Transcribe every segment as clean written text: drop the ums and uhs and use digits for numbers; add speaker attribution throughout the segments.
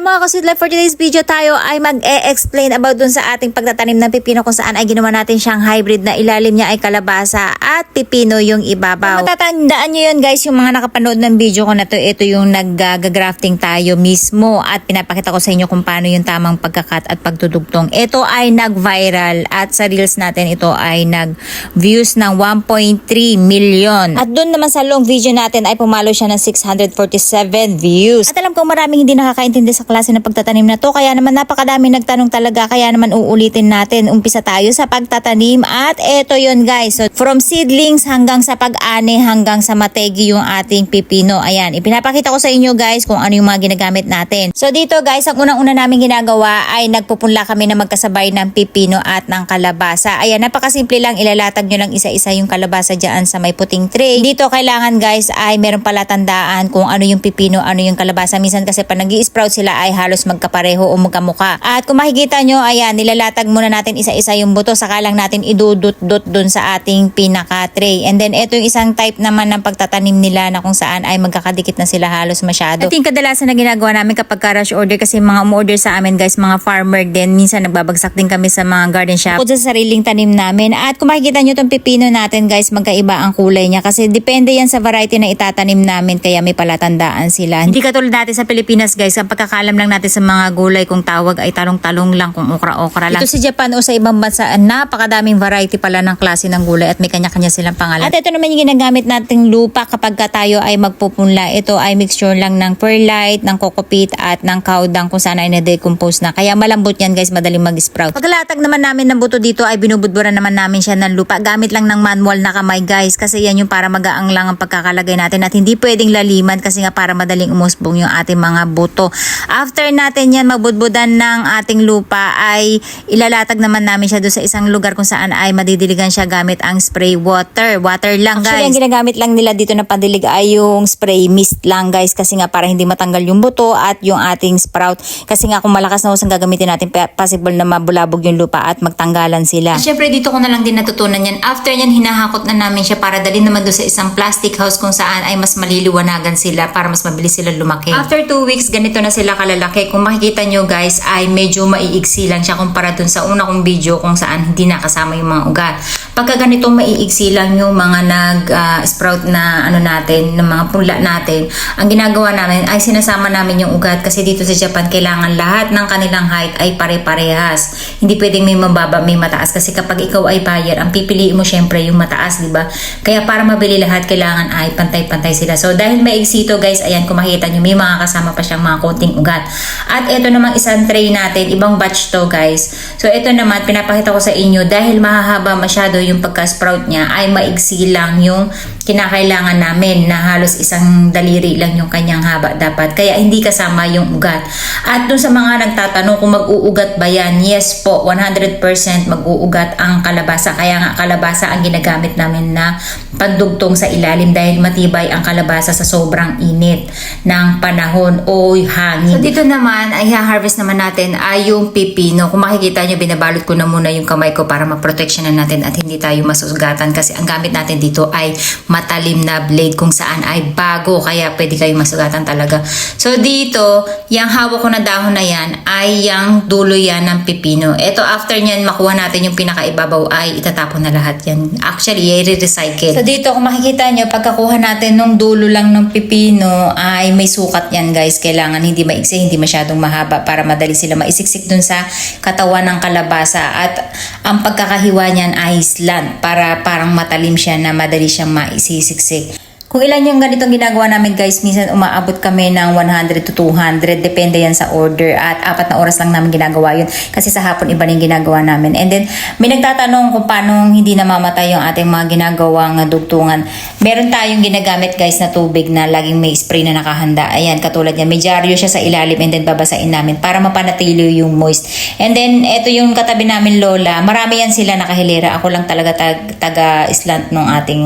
Speaker 1: mga ka-sweet life, for today's video tayo ay mag-e-explain about dun sa ating pagtatanim ng pipino kung saan ay ginawa natin siyang hybrid na ilalim niya ay kalabasa at pipino yung ibabaw. Matatandaan nyo yun guys, yung mga nakapanood ng video ko na to, ito yung nag-grafting tayo mismo at pinapakita ko sa inyo kung paano yung tamang pagkakat at pagtudugtong. Ito ay nag-viral at sa reels natin ito ay nag-views ng 1.3 million. At dun naman sa long video natin ay pumalo siya ng 647 views. At alam kong maraming hindi nakakaintindi sa klase ng pagtatanim na to, kaya naman napakadami nagtanong talaga, kaya naman uulitin natin. Umpisa tayo sa pagtatanim at eto yun guys. So, from seedlings hanggang sa pag-ani hanggang sa mategi yung ating pipino. Ayan, ipinapakita ko sa inyo guys kung ano yung mga ginagamit natin. So dito guys, ang unang-una namin ginagawa ay nagpupunla kami na magkasabay ng pipino at ng kalabasa. Ayan, napakasimple lang, ilalatag nyo lang isa-isa yung kalabasa dyan sa may puting tray. Dito kailangan guys ay meron pala tandaan kung ano yung pipino, ano yung kalabasa. Minsan kasi pag nag-i-sprout sila ay halos magkapareho o magkamuka. At kung makikita nyo, ayan, nilalatag muna natin isa-isa yung buto, saka lang natin idudut-dut dun sa ating pinaka-tray. And then, ito yung isang type naman ng pagtatanim nila na kung saan ay magkakadikit na sila halos masyado. At yung kadalasan na ginagawa namin kapag rush order, kasi mga umorder sa amin guys, mga farmer din, minsan nagbabagsak din kami sa mga garden shop bukod sa sariling tanim namin. At kung makikita nyo itong pipino natin guys, magkaiba ang kulay niya kasi depende yan sa variety na itatanim namin, kaya may palatandaan sila. Hindi katulad natin sa Pilipinas guys, ang pagkakalam lang natin sa mga gulay kung tawag ay talong-talong lang, kung okra-okra lang. Ito sa Japan o sa ibang bansa, napakadaming variety pala ng klase ng gulay at may kanya-kanya silang pangalan. At ito naman yung ginagamit nating lupa kapag tayo ay magpupunla. Ito ay mixture lang ng perlite, ng coco peat at ng cow dung kung saan ay na-decompose na. Kaya malambot yan guys, madaling mag-sprout. Pagkalatag naman namin ng buto dito ay binubudburan naman namin siya ng lupa. Gamit lang ng manual na kamay guys, kasi yan yung para magaang lang ang pagkakalagay natin at hindi pwedeng laliman kasi nga para madaling umusbong yung ating mga buto. After natin yan mabudbudan ng ating lupa ay ilalatag naman namin siya doon sa isang lugar kung saan ay madidiligan siya gamit ang spray water. Water lang guys. Actually, ang ginagamit lang nila dito na pandilig ay yung spray mist lang guys, kasi nga para hindi matanggal yung buto at yung ating sprout. Kasi nga kung malakas na usang gagamitin natin, possible na mabulabog yung lupa at magtanggalan sila. At syempre dito ko na lang din natutunan yan. After yan, hinahakot na namin siya para dalhin naman doon sa isang plastic house kung saan ay mas maliliwanagan sila para mas mabilis sila lumaki. After 2 weeks, ganito na sila kalalaki. Kung makikita nyo guys, ay medyo maiigsi lang siya kumpara dun sa una kong video kung saan hindi nakasama yung mga ugat. Pagka ganitong maiigsi lang yung mga nag-sprout na ano natin, ng mga punla natin, ang ginagawa namin ay sinasama namin yung ugat kasi dito sa Japan kailangan lahat ng kanilang height ay pare-parehas. Hindi pwedeng may mababa, may mataas kasi kapag ikaw ay buyer, ang pipiliin mo syempre yung mataas, di ba? Kaya para mabili lahat, kailangan ay pantay-pantay sila. So dahil maigsi to guys, ayan, kung makikita nyo, may mga kasama pa siyang mga konting ugat. At ito namang isang tray natin, ibang batch to guys. So ito naman, pinapakita ko sa inyo, dahil mahahaba masyado yung pagka-sprout niya, ay maigsi lang yung kinakailangan namin na halos isang daliri lang yung kanyang haba dapat. Kaya hindi kasama yung ugat. At dun sa mga nagtatanong kung mag-uugat ba yan, yes po, 100% mag-uugat ang kalabasa. Kaya nga kalabasa ang ginagamit namin na pagdugtong sa ilalim dahil matibay ang kalabasa sa sobrang init ng panahon o hangin. So dito naman ay harvest naman natin ay yung pipino. Kung makikita nyo, binabalot ko na muna yung kamay ko para ma-protection na natin at hindi tayo masusugatan kasi ang gamit natin dito ay matalim na blade kung saan ay bago, kaya pwede kayong masugatan talaga. So dito, yung hawak ko na dahon na yan ay yung dulo yan ng pipino. Ito after nyan makuha natin yung pinakaibabaw ay itatapon na lahat yan. Actually, i-recycle. So dito kung makikita nyo, pagkakuha natin nung dulo lang ng pipino ay may sukat yan guys. Kailangan hindi maiksi, hindi masyadong mahaba para madali sila maisiksik dun sa katawan ng kalabasa. At ang pagkakahiwa niyan ay slant para parang matalim siya na madali siyang maisisiksik. Kung ilan yung ganitong ginagawa namin guys, minsan umaabot kami ng 100 to 200, depende yan sa order at 4 na oras lang namin ginagawa yun kasi sa hapon iba yung ginagawa namin. And then may nagtatanong kung paano hindi namamatay yung ating mga ginagawang dugtungan. Meron tayong ginagamit guys na tubig na laging may spray na nakahanda. Ayan, katulad niya, may dyaryo siya sa ilalim and then babasain namin para mapanatili yung moist. And then ito yung katabi namin lola, marami yan sila nakahilera. Ako lang talaga taga-islant ng ating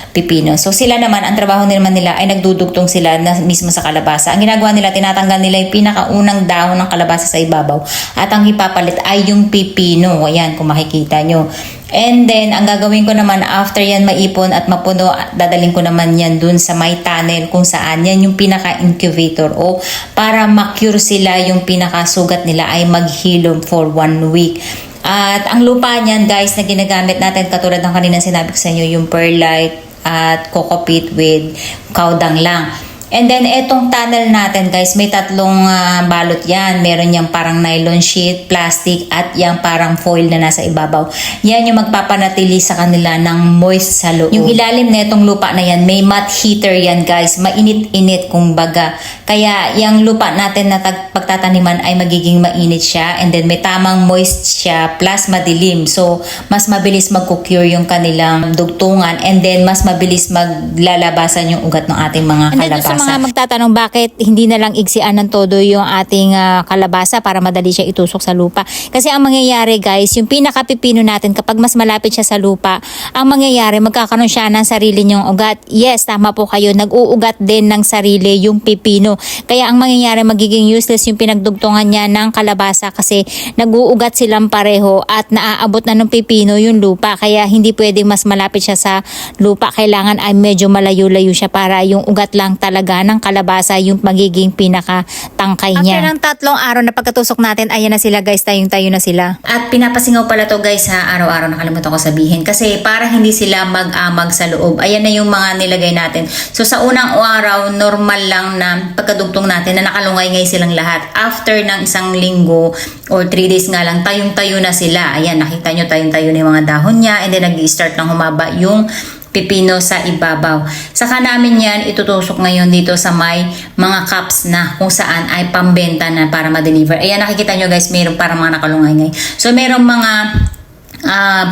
Speaker 1: pipino. So sila naman naman, ang trabaho naman nila ay nagdudugtong sila na mismo sa kalabasa. Ang ginagawa nila, tinatanggal nila yung pinakaunang dahon ng kalabasa sa ibabaw at ang ipapalit ay yung pipino. Ayan, kung makikita nyo. And then, ang gagawin ko naman after yan maipon at mapuno, dadaling ko naman yan dun sa may tunnel kung saan yan yung pinaka-incubator o para ma-cure sila, yung pinakasugat nila ay maghilom for 1 week. At ang lupa niyan guys na ginagamit natin, katulad ng kanina sinabi ko sa inyo, yung perlite at coco peat with kaudang lang. And then, etong tunnel natin guys, may tatlong balot yan. Meron yung parang nylon sheet, plastic, at yung parang foil na nasa ibabaw. Yan yung magpapanatili sa kanila ng moist sa loob. Yung ilalim na itong lupa na yan, may mat heater yan guys. Mainit-init kumbaga. Kaya yung lupa natin na pagtataniman ay magiging mainit siya. And then, may tamang moist siya plus madilim. So, mas mabilis mag-cure yung kanilang dugtungan. And then, mas mabilis maglalabasan yung ugat ng ating mga kalabasa. Mga magtatanong bakit hindi na lang igsian ng todo yung ating kalabasa para madali siya itusok sa lupa. Kasi ang mangyayari guys, yung pinakapipino natin kapag mas malapit siya sa lupa, ang mangyayari magkakaroon siya ng sarili niyong ugat. Yes, tama po kayo, nag-uugat din ng sarili yung pipino. Kaya ang mangyayari magiging useless yung pinagdugtungan niya ng kalabasa kasi nag-uugat silang pareho at naaabot na ng pipino yung lupa. Kaya hindi pwedeng mas malapit siya sa lupa. Kailangan ay medyo malayo-layo siya para yung ugat lang talaga ng kalabasa yung magiging pinaka-tangkay niya. After ng 3 araw na pagkatusok natin, ayan na sila guys, tayong-tayo na sila. At pinapasingaw pala to guys sa araw-araw, nakalimutan ko sabihin. Kasi para hindi sila mag-amag sa loob, ayan na yung mga nilagay natin. So sa unang araw, normal lang na pagkadugtong natin na nakalungay-ngay silang lahat. After ng 1 linggo or 3 days nga lang, tayong-tayo na sila. Ayan, nakita nyo tayong-tayo na yung mga dahon niya and then nag-i-start ng humaba yung pipino sa ibabaw. Saka namin yan itutusok ngayon dito sa may mga cups na kung saan ay pambenta na para ma-deliver. Ayan, nakikita nyo guys, mayroon parang mga nakalungay-ngay. So mayroong mga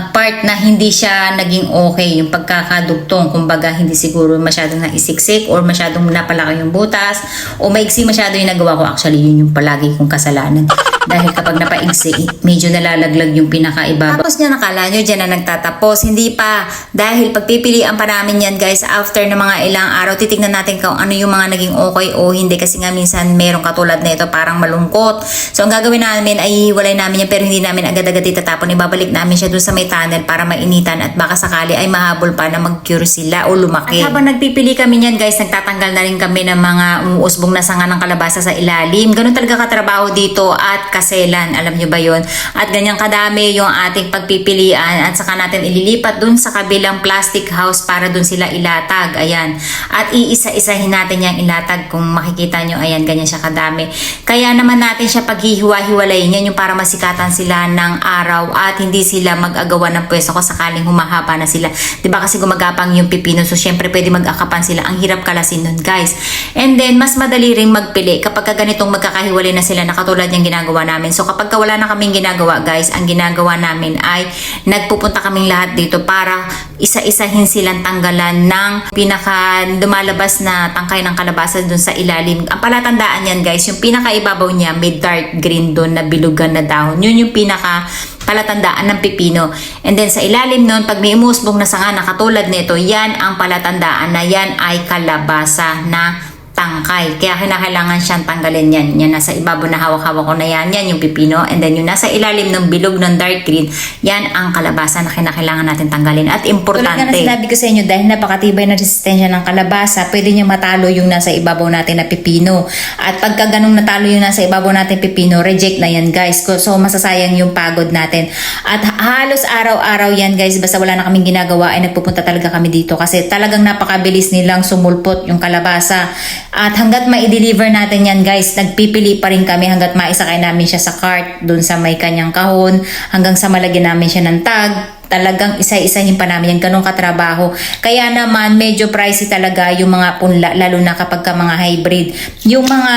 Speaker 1: part na hindi siya naging okay yung pagkakadugtong, kumbaga hindi siguro masyadong naisiksik or masyadong napalaki yung butas o maiksi masyado yung nagawa ko. Actually yun yung palagi kong kasalanan dahil kapag napaigsi medyo nalalaglag yung pinakaibabaw. Tapos niya nakala nyo dyan na nagtatapos, hindi pa, dahil pagpipilian pa namin yan guys after ng mga ilang araw. Titignan natin kung ano yung mga naging okay o hindi, kasi nga minsan merong katulad na ito parang malungkot. So ang gagawin namin ay iwalay namin yan, pero hindi namin agad-agad itatapon, ibabalik namin siya doon sa may tunnel para mainitan at baka sakali ay mahabol pa na mag-cure sila o lumaki. At habang nagpipili kami niyan guys, nagtatanggal na rin kami ng mga umuusbong na sanga ng kalabasa sa ilalim. Ganun talaga katrabaho dito at kaselan, alam nyo ba yun? At ganyan kadami yung ating pagpipilian at saka natin ililipat dun sa kabilang plastic house para dun sila ilatag. Ayan. At iisa-isahin natin yung ilatag, kung makikita nyo, ayan, ganyan siya kadami. Kaya naman natin siya paghihiwa-hiwalayin yan yung para masikatan sila ng araw at hindi sila mag-agawan ng pwesto ko sakaling humahaba na sila. Diba kasi gumagapang yung pipino, so syempre pwede mag-akapan sila. Ang hirap kalasin nun guys. And then mas madali ring magpili kapag ganitong magkakahiwalay na sila na katulad yung ginagawa namin. So kapag wala na kaming ginagawa guys, ang ginagawa namin ay nagpupunta kaming lahat dito para isa-isahin silang tanggalan ng pinaka lumalabas na tangkay ng kalabasa dun sa ilalim. Ang palatandaan yan guys, yung pinakaibabaw niya may dark green dun na bilugan na dahon. Yun yung pinaka palatandaan ng pipino. And then sa ilalim nun, pag may umusbong na sanga na katulad nito, yan ang palatandaan na yan ay kalabasa na tangkay. Kaya kinakailangan siyang tanggalin yan. Yan nasa ibabaw na hawak-hawak ko na yan. Yan yung pipino. And then yung nasa ilalim ng bilog ng dark green, yan ang kalabasa na kinakailangan natin tanggalin. At importante. Tulad nga na sinabi ko sa inyo, dahil napakatibay na resistensya ng kalabasa, pwede niya matalo yung nasa ibabaw natin na pipino. At pagka ganung natalo yung nasa ibabaw natin pipino, reject na yan guys. So masasayang yung pagod natin. At halos araw-araw yan guys, basta wala na kaming ginagawa ay nagpupunta talaga kami dito kasi talagang napakabilis nilang sumulpot yung kalabasa. At hanggat ma-deliver natin yan guys, nagpipili pa rin kami hanggat maisakay namin siya sa cart dun sa may kanyang kahon, hanggang sa malagyan namin siya ng tag. Talagang isa-isahin pa namin yan, ganun katrabaho. Kaya naman medyo pricey talaga yung mga punla, lalo na kapag ka mga hybrid. Yung mga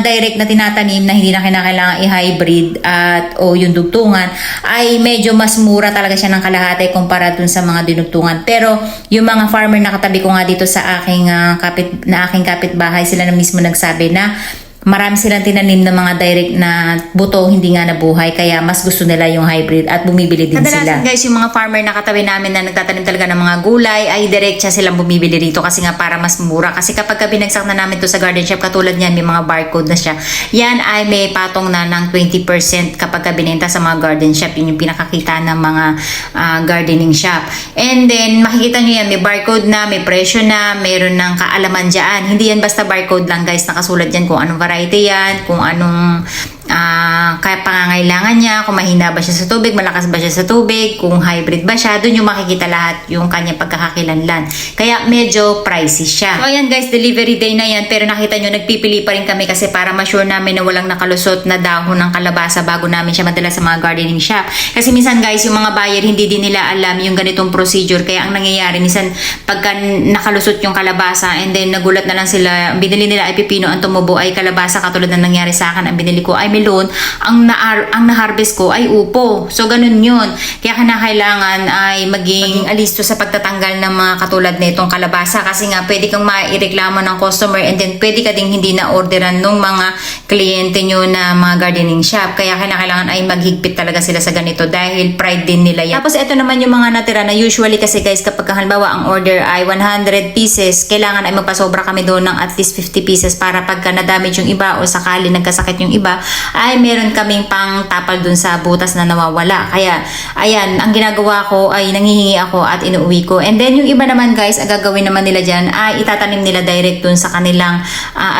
Speaker 1: direct na tinatanim na hindi na kinakailangan i-hybrid at o yung dugtungan ay medyo mas mura talaga siya ng kalahati kumpara dun sa mga dinugtungan. Pero yung mga farmer na katabi ko nga dito sa aking aking kapitbahay, sila na mismo nagsabi na marami silang tinanim na mga direct na buto, hindi nga nabuhay, kaya mas gusto nila yung hybrid at bumibili din sila. Guys, yung mga farmer na katabi namin na nagtatanim talaga ng mga gulay ay diretsa silang bumibili rito kasi nga para mas mura. Kasi kapag binagsak na namin to sa garden shop, katulad niyan, may mga barcode na siya. Yan ay may patong na ng 20% kapag binenta sa mga garden shop. Yun yung pinakakita ng mga gardening shop. And then, makikita nyo yan, may barcode na, may presyo na, mayroon ng kaalaman dyan. Hindi yan basta barcode lang guys, nakasulat dyan kung anong variety yan, kung anong kaya pangangailangan niya, kung mahina ba siya sa tubig, malakas ba siya sa tubig, kung hybrid ba siya, doon yung makikita lahat yung kanyang pagkakakilanlan. Kaya medyo pricey siya. So ayan guys, delivery day na yan, pero nakita nyo, nagpipili pa rin kami kasi para ma-sure namin na walang nakalusot na dahon ng kalabasa bago namin siya madala sa mga gardening shop. Kasi minsan guys, yung mga buyer hindi din nila alam yung ganitong procedure, kaya ang nangyayari, minsan pagka nakalusot yung kalabasa and then nagulat na lang sila, binili nila ay pipino, ang tumubo ay kalabasa, katulad na nangyari sa akin, ang binili ko ay melon, ang na-harvest ko ay upo. So, ganun yun. Kaya kinakailangan ay maging alisto sa pagtatanggal ng mga katulad nitong kalabasa kasi nga pwede kang maireklamo ng customer and then pwede ka ding hindi na-orderan ng mga kliyente nyo na mga gardening shop. Kaya kinakailangan ay maghigpit talaga sila sa ganito dahil pride din nila yan. Tapos, ito naman yung mga natira na usually kasi guys, kapag halimbawa ang order ay 100 pieces, kailangan ay magpasobra kami doon ng at least 50 pieces para pagka na-damage yung iba o sakali nagkasakit yung iba, ay meron kaming pang tapal dun sa butas na nawawala. Kaya, ayan, ang ginagawa ko ay nanghihingi ako at inuwi ko. And then, yung iba naman guys, ang gagawin naman nila dyan ay itatanim nila direct dun sa kanilang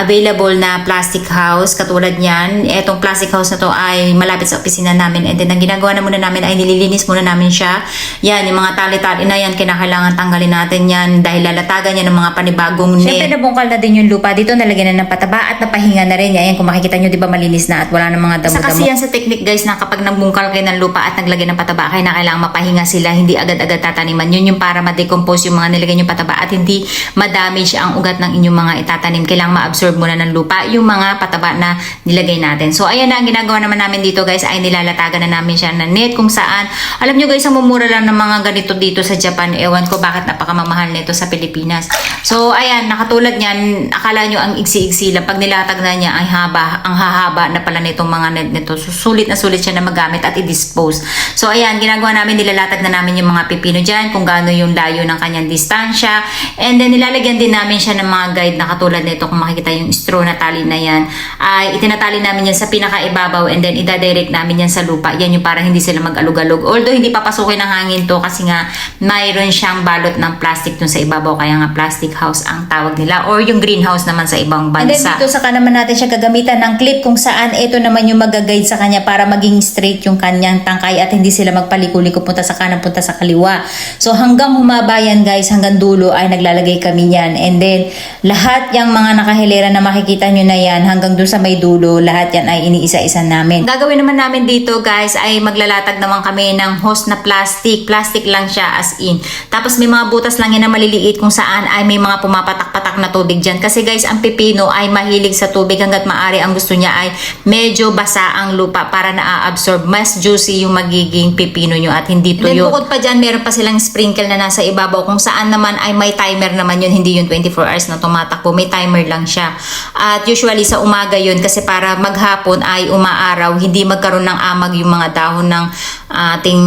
Speaker 1: available na plastic house. Katulad yan, etong plastic house na to ay malapit sa opisina namin. And then, ang ginagawa na muna namin ay nililinis muna namin siya. Yan, yung mga tali-tali na yan, kinakailangan tanggalin natin yan dahil lalatagan yan ng mga panibagong net. Siyempre, nabungkal na din yung lupa dito, nalagyan na ng pataba at napahinga na rin. Ayan, kung makikita nyo, di ba malinis na at wala ng mga damo-damo. Kasi yan sa technique guys na kapag nagbungkal kayo ng lupa at naglagay ng pataba, kaya na kailangan mapahinga sila, hindi agad-agad tataniman. Yun yung para ma-decompose yung mga nilagay yung pataba at hindi ma-damage ang ugat ng inyong mga itatanim. Kailangan ma-absorb muna ng lupa yung mga pataba na nilagay natin. So ayan na, ang ginagawa naman namin dito guys ay nilalatagan na namin siya ng net kung saan, alam nyo guys, ang mumura lang ng mga ganito dito sa Japan. Ewan ko bakit napakamamahal nito sa Pilipinas. So ayan, nakatulad niyan, akala nyo ang igsi-igsi lang. Pag nilatag na niya ay haba, ang hahaba na pala nitong mga net nito. So, sulit na sulit siya na magamit at i-dispose. So, ayan, ginagawa namin, nilalatag na namin yung mga pipino dyan, kung gaano yung layo ng kanyang distansya. And then, nilalagyan din namin siya ng mga guide na katulad nito. Kung makikita yung straw na tali na yan, ay itinatali namin yan sa pinakaibabaw and then idadirect namin yan sa lupa. Yan yung para hindi sila mag-alug-alug. Although, hindi papasukin ng hangin to kasi nga mayroon siyang balot ng plastic dun sa ibabaw. Kaya nga plastic house ang tawag nila or yung greenhouse naman sa ibang bansa. And then, dito saka naman natin siya gagamitan ng clip kung saan ito naman yung mag-guide sa kanya para maging straight yung kanyang tangkay at hindi sila magpaliko-liko punta sa kanan, punta sa kaliwa. So hanggang humaba yan guys, hanggang dulo ay naglalagay kami yan. And then lahat yung mga nakahilera na makikita nyo na yan hanggang doon sa may dulo, lahat yan ay iniisa-isa namin. Gagawin naman namin dito guys ay maglalatag naman kami ng hose na plastic. Plastic lang siya as in. Tapos may mga butas lang yan na maliliit kung saan ay may mga pumapatak-patak na tubig dyan. Kasi guys, ang pipino ay mahilig sa tubig hanggat maaari. Ang gusto niya ay medyo basa ang lupa para na-absorb. Mas juicy yung magiging pipino nyo at hindi tuyo. Then bukod pa dyan, meron pa silang sprinkle na nasa ibabaw kung saan naman ay may timer naman yun. Hindi yung 24 hours na tumatakbo. May timer lang siya. At usually sa umaga yun kasi para maghapon ay umaaraw. Hindi magkaroon ng amag yung mga dahon ng ating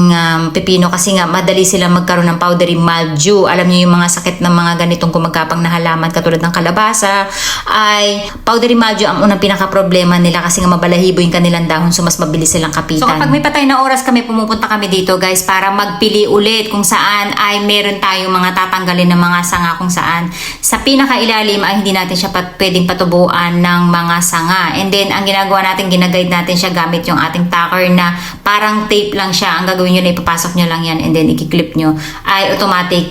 Speaker 1: pipino kasi nga madali sila magkaroon ng powdery mildew. Alam niyo yung mga sakit ng mga ganitong kumagapang na halaman katulad ng kalabasa ay powdery mildew ang unang pinaka-problema nila kasi nga mabalahibo yung kanilang dahon so mas mabilis silang kapitan. So kapag may patay na oras kami, pumupunta kami dito guys para magpili ulit kung saan ay meron tayong mga tatanggalin ng mga sanga kung saan sa pinakailalim ay hindi natin siya pwedeng patubuan ng mga sanga. And then ang ginagawa natin, ginaguide natin siya gamit yung ating tacker na parang tape lang siya. Ang gagawin nyo na ipapasok nyo lang yan and then i-clip nyo ay automatic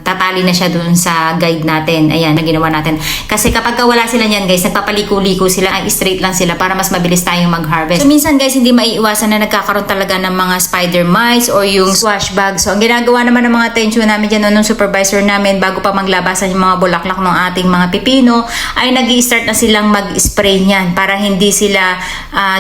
Speaker 1: tatali na siya dun sa guide natin. Ayan, na ginawa natin. Kasi kapag wala sila niyan guys, nagpapaliko-liko sila, ay straight lang sila para mas mabilis tayong mag-harvest. So minsan guys, hindi maiiwasan na nagkakaroon talaga ng mga spider mites or yung squash bug. So ang ginagawa naman ng mga atensyon namin dyan nung supervisor namin bago pa maglabasan yung mga bulaklak ng ating mga pipino ay nag-i-start na silang mag-spray niyan para hindi sila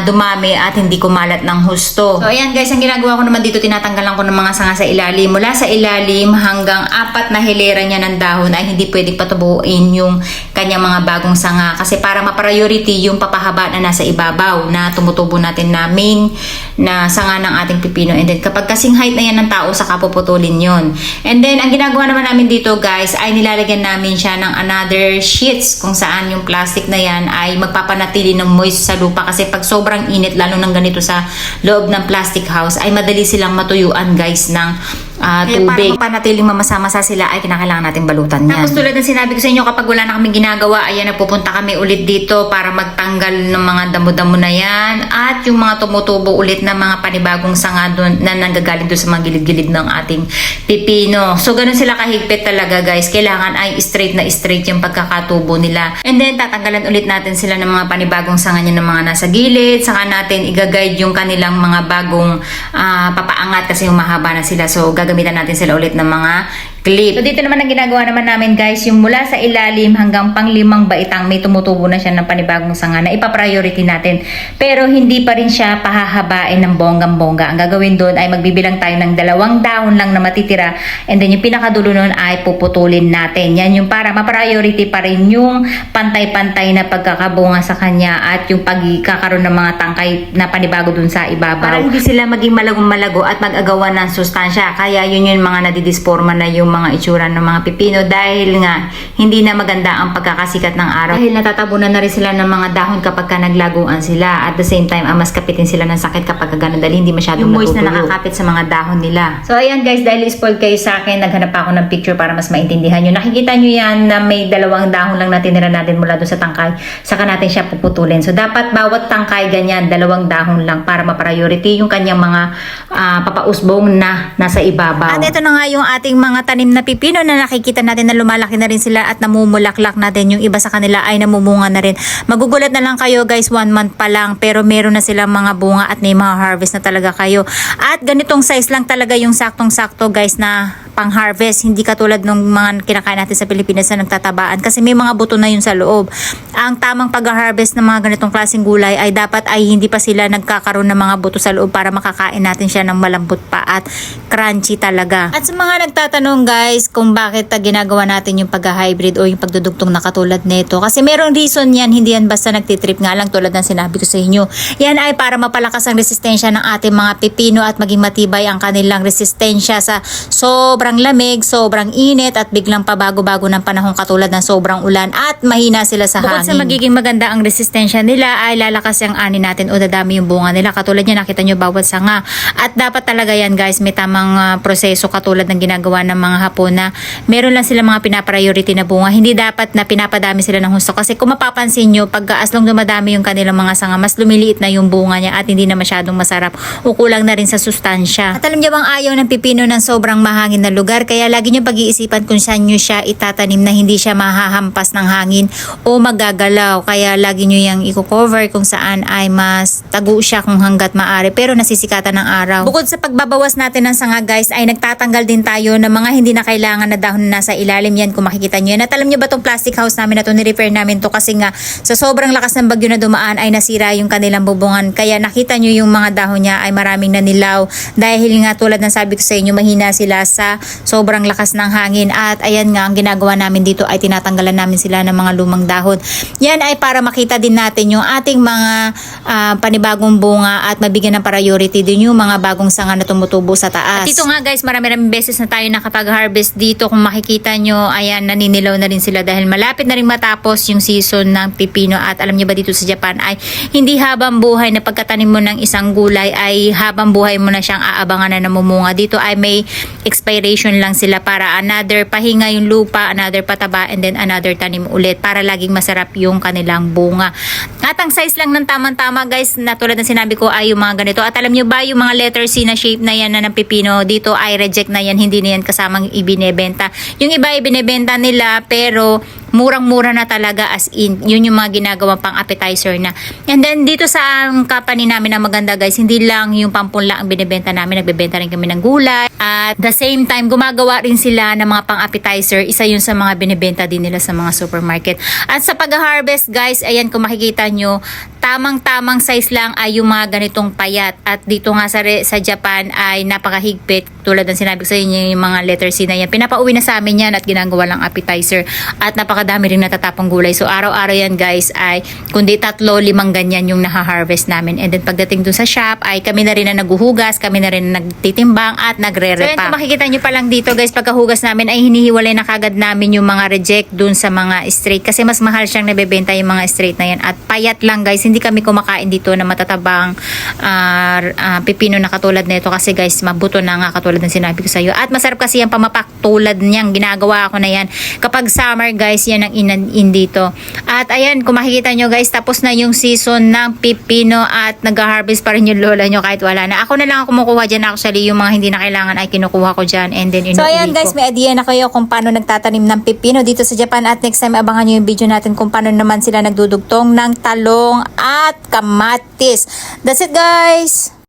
Speaker 1: dumami at hindi kumalat ng husto. So ayan guys, ang ginagawa ko naman dito, tinatanggalan ko ng mga sanga sa ilalim. Mula sa ilalim hanggang 4 na hilera niya ng dahon ay hindi pwedeng patubuin yung kanyang mga bagong sanga kasi para ma-priority yung papahaba na nasa ibabaw na tumutubo natin na main na sanga ng ating pipino. And then kapag kasing height na yan ng tao, saka puputulin yon. And then ang ginagawa naman namin dito guys ay nilalagyan namin siya ng another sheets kung saan yung plastic na yan ay magpapanatili ng moist sa lupa kasi pag sobrang init lalo ng ganito sa loob ng plastic house ay madali silang matuyuan guys ng tubig. Para mapanatiling mamasa-masa sila ay kinakailangan natin balutan yan. Tapos tulad ng sinabi ko sa inyo, kapag wala na kaming ginagawa, ayan, nagpupunta kami ulit dito para magtanggal ng mga damo-damo na yan at yung mga tumutubo ulit na mga panibagong sanga doon na nanggagaling doon sa mga gilid-gilid ng ating pipino. So ganun sila kahigpit talaga guys. Kailangan ay straight na straight yung pagkakatubo nila. And then tatanggalan ulit natin sila ng mga panibagong sanga niya ng mga nasa gilid. Saka natin i-guide yung kanilang mga bagong papaangat kasi humahaba na sila. So gagamitan natin sila ulit ng mga clip. So dito naman ang ginagawa naman namin guys, yung mula sa ilalim hanggang pang-5 baitang may tumutubo na siya ng panibagong sanga na ipa-priority natin. Pero hindi pa rin siya pahahabain ng bonggang-bongga. Ang gagawin doon ay magbibilang tayo ng 2 dahon lang na matitira and then yung pinakadulo nun ay puputulin natin. Yan yung para ma-priority pa rin yung pantay-pantay na pagkakabunga sa kanya at yung pagkakaroon ng mga tangkay na panibago dun sa ibabaw. Para hindi sila maging malagong-malago at mag-agawan ng sustansya. Kaya yun yung mga nadidisporma na yung mga itsura ng mga pipino dahil nga hindi na maganda ang pagkakasikat ng araw. Dahil natatabunan na rin sila ng mga dahon kapag ka naglaguan sila. At the same time, mas kapitin sila ng sakit kapag ganun dahil hindi masyadong moist na nakakapit sa mga dahon nila. So ayan guys, dahil spoiled kayo sa akin, naghanap ako ng picture para mas maintindihan nyo. Nakikita nyo yan na may 2 dahon lang na tinira natin mula doon sa tangkay. Saka natin siya puputulin. So dapat bawat tangkay ganyan, 2 dahon lang para ma-priority yung kanyang mga papausbong na nasa ibabaw. At ito na nga yung ating mga tanim na pipino na nakikita natin na lumalaki na rin sila at namumulaklak natin. Yung iba sa kanila ay namumunga na rin. Magugulat na lang kayo guys, 1 month pa lang pero meron na silang mga bunga at may mga harvest na talaga kayo. At ganitong size lang talaga yung saktong-sakto guys na pang-harvest. Hindi katulad ng mga kinakain natin sa Pilipinas na nagtatabaan kasi may mga buto na yun sa loob. Ang tamang pag-harvest ng mga ganitong klaseng gulay ay dapat ay hindi pa sila nagkakaroon ng mga buto sa loob para makakain natin siya ng malambot pa at crunchy talaga. At sa mga nagtatanong guys kung bakit ginagawa natin yung pag-hybrid o yung pagdudugtong na katulad nito. Kasi merong reason yan, hindi yan basta nagtitrip nga lang tulad ng sinabi ko sa inyo. Yan ay para mapalakas ang resistensya ng ating mga pipino at maging matibay ang kanilang resistensya sa sobrang lamig, sobrang init at biglang pabago-bago ng panahon katulad ng sobrang ulan at mahina sila sa hangin. Bukod sa magiging maganda ang resistensya nila ay lalakas ang ani natin o dadami yung bunga nila. Katulad niya, nakita nyo bawat sanga. At dapat talaga yan guys, may tamang proseso katulad ng ginagawa ng mga Hapon na meron lang sila mga pinapriority na bunga. Hindi dapat na pinapadami sila ng husto kasi kung mapapansin nyo, pag as long dumadami yung kanilang mga sanga, mas lumiliit na yung bunga niya at hindi na masyadong masarap o kulang na rin sa sustansya. At alam niyo bang ayaw ng pipino ng sobrang mahangin na lugar, kaya lagi nyo pag-iisipan kung saan nyo siya itatanim na hindi siya mahahampas ng hangin o magagalaw. Kaya lagi nyo yung i-cover kung saan ay mas tago siya kung hanggat maaari pero nasisikatan ng araw. Bukod sa pagbabawas natin ng sanga guys, ay nagtatanggal din tayo ng mga hindi na kailangan na dahon na nasa ilalim yan kung makikita nyo yan. At alam nyo ba itong plastic house namin na ito, ni-repair namin to kasi nga sa sobrang lakas ng bagyo na dumaan ay nasira yung kanilang bubungan. Kaya nakita nyo yung mga dahon niya ay maraming nanilaw dahil nga tulad ng sabi ko sa inyo, mahina sila sa sobrang lakas ng hangin. At ayan nga, ang ginagawa namin dito ay tinatanggalan namin sila ng mga lumang dahon. Yan ay para makita din natin yung ating mga panibagong bunga at mabigyan ng priority din yung mga bagong sanga na tumutubo sa taas. At dito nga guys, marami-raming beses na tayo nakapag-harvest dito. Kung makikita nyo, ayan, naninilaw na rin sila dahil malapit na rin matapos yung season ng pipino. At alam nyo ba dito sa Japan ay hindi habang buhay na pagkatanim mo ng isang gulay ay habang buhay mo na siyang aabangan na namumunga. Dito ay may expiration lang sila para another pahinga yung lupa, another pataba, and then another tanim ulit para laging masarap yung kanilang bunga. At ang size lang ng tamang-tama guys, na tulad ng sinabi ko ay yung mga ganito. At alam nyo ba yung mga letter C na shape na yan na ng pipino, dito ay reject na yan, hindi na yan kasamang ibinebenta. Yung iba ibinebenta nila pero murang-mura na talaga, as in. Yun yung mga ginagawa pang appetizer na. And then dito sa company namin na maganda guys, hindi lang yung pampunla ang binibenta namin, nagbebenta rin kami ng gulay. At the same time, gumagawa rin sila ng mga pang appetizer. Isa yun sa mga binibenta din nila sa mga supermarket. At sa pag-harvest guys, ayan kung makikita nyo, tamang-tamang size lang ay yung mga ganitong payat. At dito nga sa Japan ay napakahigpit. Tulad ng sinabi ko sa inyo, yung mga letter C na yan. Pinapauwi na sa amin yan at ginagawa lang appetizer. At napakadami rin natatapong gulay. So araw-araw yan guys ay kundi 3-5 ganyan yung naha-harvest namin. And then pagdating dun sa shop ay kami na rin na naghuhugas, kami na rin na nagtitimbang at nagre-repack. So yan, kung makikita nyo pa lang dito guys, pagkahugas namin ay hinihiwalay na kagad namin yung mga reject dun sa mga straight. Kasi mas mahal siyang nabebenta yung mga straight na yan. At payat lang guys, hindi kami kumakain dito na matatabang pipino na katulad nito kasi guys, mabuto na nga katulad ng sinabi ko sa iyo. At masarap kasi yung pamapak tulad niyang ginagawa ko na yan. Kapag summer guys, yan ang in dito. At ayan, kung makikita nyo guys, tapos na yung season ng pipino at nag-harvest pa rin yung lola nyo kahit wala na. Ako na lang ang kumukuha dyan actually, yung mga hindi na kailangan ay kinukuha ko dyan and then inuwi ko. So ayan guys, may idea na kayo kung paano nagtatanim ng pipino dito sa Japan at next time abangan nyo yung video natin kung paano naman sila nagdudugtong ng talong at kamatis. That's it guys!